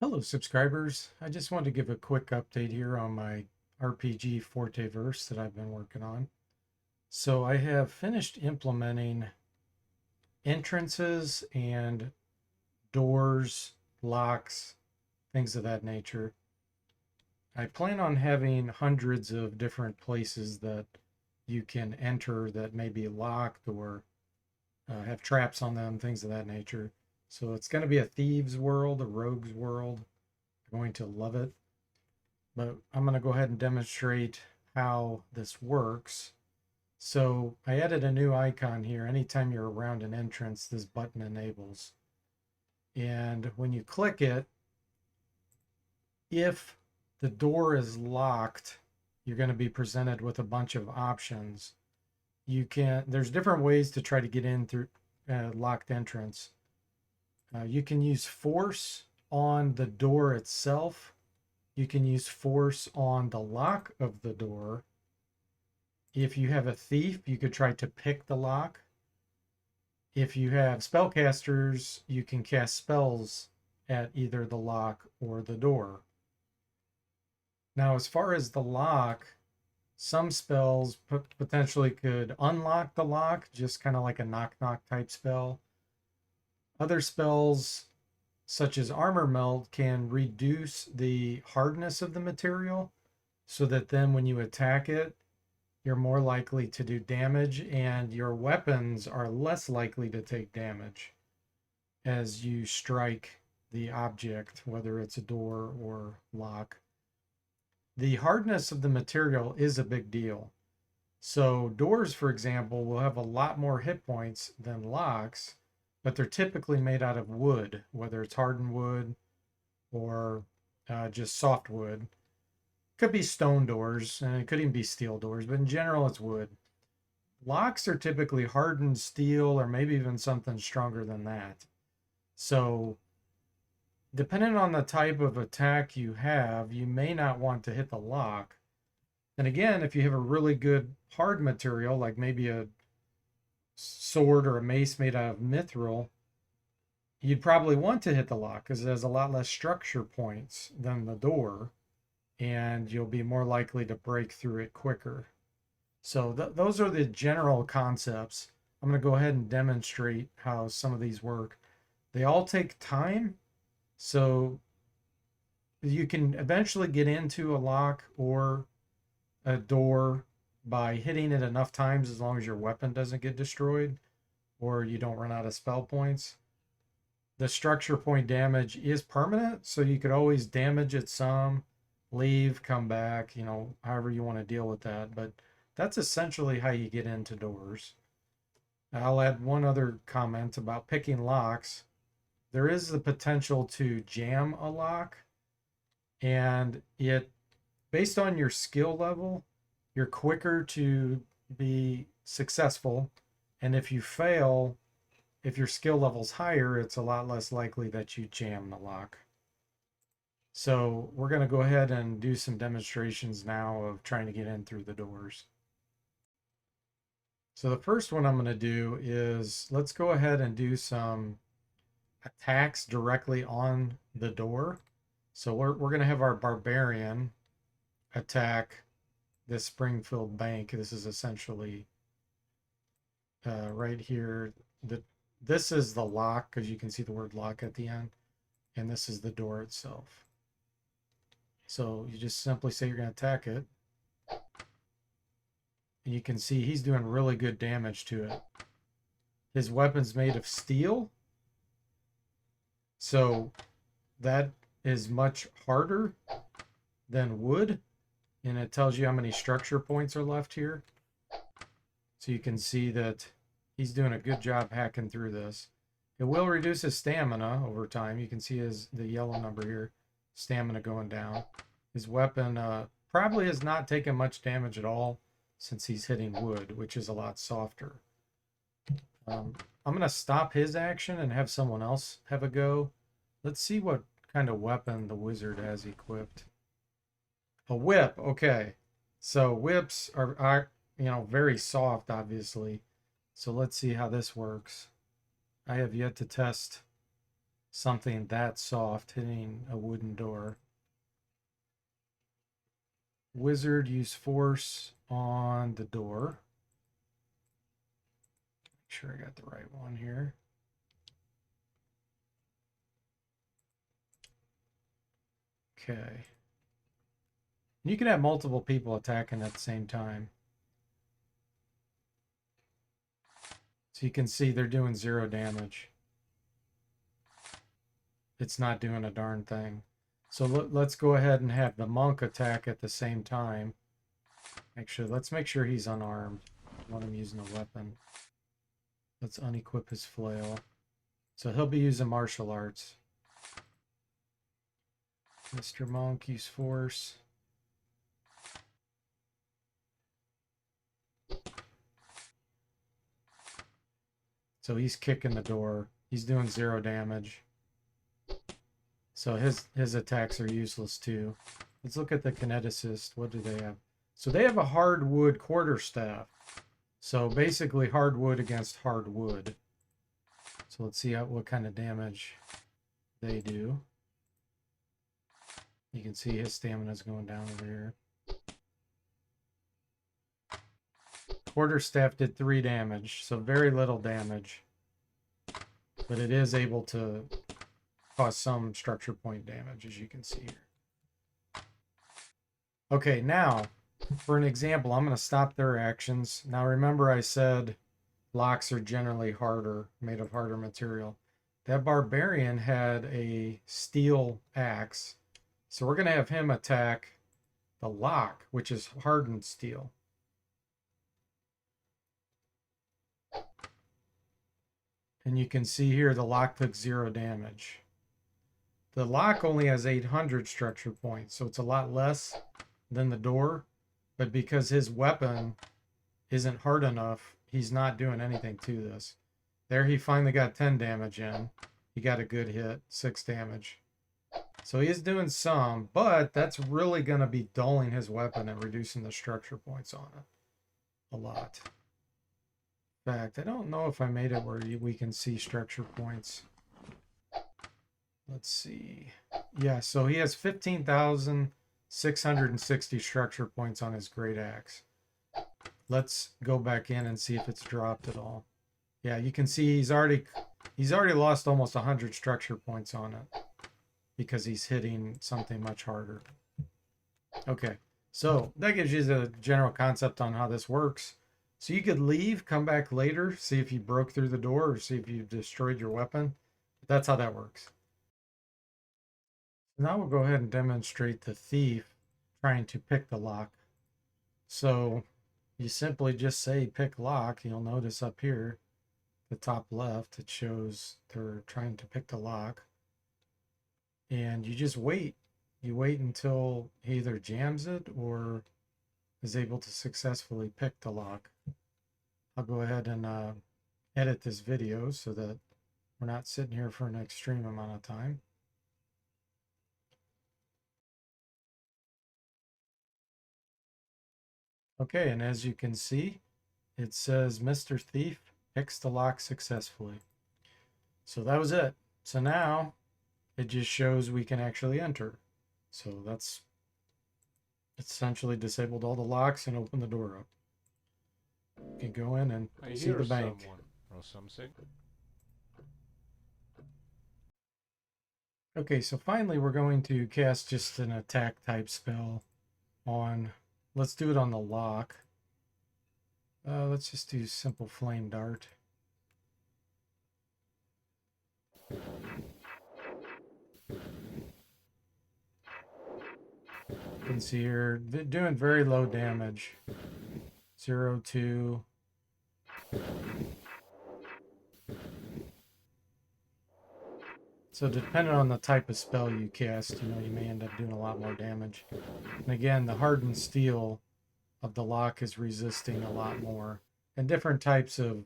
Hello, subscribers. I just wanted to give a quick update here on my RPG Fortaeverse that I've been working on. So I have finished implementing entrances and doors, locks, things of that nature. I plan on having hundreds of different places that you can enter that may be locked or have traps on them, things of that nature. So it's going to be a thieves world, a rogues world. I'm going to love it. But I'm going to go ahead and demonstrate how this works. So I added a new icon here. Anytime you're around an entrance, this button enables. And when you click it, if the door is locked, you're going to be presented with a bunch of options. There's different ways to try to get in through locked entrance. You can use force on the door itself. You can use force on the lock of the door. If you have a thief, you could try to pick the lock. If you have spellcasters, you can cast spells at either the lock or the door. Now, as far as the lock, some spells potentially could unlock the lock, just kind of like a knock-knock type spell. Other spells, such as armor melt, can reduce the hardness of the material so that then when you attack it, you're more likely to do damage and your weapons are less likely to take damage as you strike the object, whether it's a door or lock. The hardness of the material is a big deal. So doors, for example, will have a lot more hit points than locks, but they're typically made out of wood, whether it's hardened wood or just soft wood. Could be stone doors, and it could even be steel doors, but in general, it's wood. Locks are typically hardened steel or maybe even something stronger than that. So, depending on the type of attack you have, you may not want to hit the lock. And again, if you have a really good hard material, like maybe a sword or a mace made out of mithril, you'd probably want to hit the lock because it has a lot less structure points than the door, and you'll be more likely to break through it quicker. So those are the general concepts. I'm going to go ahead and demonstrate how some of these work. They all take time, so you can eventually get into a lock or a door by hitting it enough times as long as your weapon doesn't get destroyed or you don't run out of spell points. The structure point damage is permanent, so you could always damage it some, leave, come back, however you want to deal with that. But that's essentially how you get into doors. I'll add one other comment about picking locks. There is the potential to jam a lock, and based on your skill level, you're quicker to be successful. And if you fail, if your skill level's higher, it's a lot less likely that you jam the lock. So we're going to go ahead and do some demonstrations now of trying to get in through the doors. So the first one I'm going to do is let's go ahead and do some attacks directly on the door. So we're going to have our barbarian attack this Springfield Bank. This is essentially right here. This is the lock because you can see the word lock at the end, and this is the door itself. So you just simply say you're going to attack it. And you can see he's doing really good damage to it. His weapon's made of steel. So that is much harder than wood. And it tells you how many structure points are left here. So you can see that he's doing a good job hacking through this. It will reduce his stamina over time. You can see the yellow number here. Stamina going down. His weapon probably has not taken much damage at all since he's hitting wood, which is a lot softer. I'm going to stop his action and have someone else have a go. Let's see what kind of weapon the wizard has equipped. A whip, okay. So whips are very soft, obviously. So let's see how this works. I have yet to test something that soft hitting a wooden door. Wizard, use force on the door. Make sure I got the right one here. Okay. You can have multiple people attacking at the same time. So you can see they're doing 0 damage. It's not doing a darn thing. So let's go ahead and have the monk attack at the same time. Actually, let's make sure he's unarmed. I want him using a weapon. Let's unequip his flail. So he'll be using martial arts. Mr. Monk, use force. So he's kicking the door. He's doing 0 damage. So his attacks are useless too. Let's look at the kineticist. What do they have? So they have a hardwood quarterstaff. So basically hardwood against hardwood. So let's see what kind of damage they do. You can see his stamina is going down over here. Quarterstaff did 3 damage, so very little damage. But it is able to cause some structure point damage, as you can see here. Okay, now, for an example, I'm going to stop their actions. Now remember I said locks are generally harder, made of harder material. That barbarian had a steel axe. So we're going to have him attack the lock, which is hardened steel. And you can see here the lock took 0 damage. The lock only has 800 structure points, so it's a lot less than the door. But because his weapon isn't hard enough, he's not doing anything to this. There he finally got 10 damage in. He got a good hit, 6 damage. So he is doing some, but that's really going to be dulling his weapon and reducing the structure points on it a lot. In fact, I don't know if I made it where we can see structure points. Let's see. Yeah, so he has 15,660 structure points on his great axe. Let's go back in and see if it's dropped at all. Yeah, you can see he's already lost almost 100 structure points on it because he's hitting something much harder. Okay, so that gives you the general concept on how this works. So you could leave, come back later, see if you broke through the door or see if you destroyed your weapon. That's how that works. Now we'll go ahead and demonstrate the thief trying to pick the lock. So you simply just say pick lock. You'll notice up here, the top left, it shows they're trying to pick the lock. And you just wait. You wait until he either jams it or is able to successfully pick the lock. I'll go ahead and edit this video so that we're not sitting here for an extreme amount of time. Okay, and as you can see, it says Mr. Thief picks the lock successfully. So that was it. So now it just shows we can actually enter. So that's essentially disabled all the locks and open the door up. You can go in and see the bank. Or something. Okay, so finally we're going to cast just an attack type spell on, let's do it on the lock. Let's just do simple flame dart. You can see here, they're doing very low damage. 0, 2. So depending on the type of spell you cast, you may end up doing a lot more damage. And again, the hardened steel of the lock is resisting a lot more. And different types of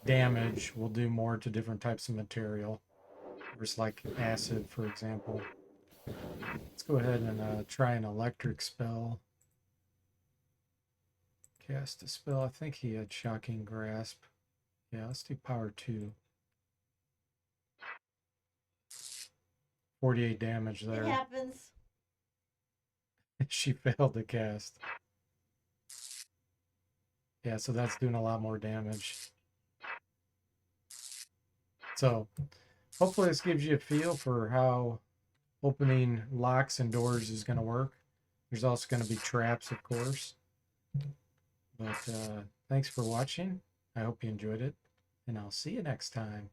damage will do more to different types of material. Just like acid, for example. Let's go ahead and try an electric spell. Cast a spell. I think he had Shocking Grasp. Yeah, let's do power 2. 48 damage It there. happens. She failed to cast. Yeah, so that's doing a lot more damage. So hopefully this gives you a feel for how opening locks and doors is going to work. There's also going to be traps, of course. But thanks for watching. I hope you enjoyed it, and I'll see you next time.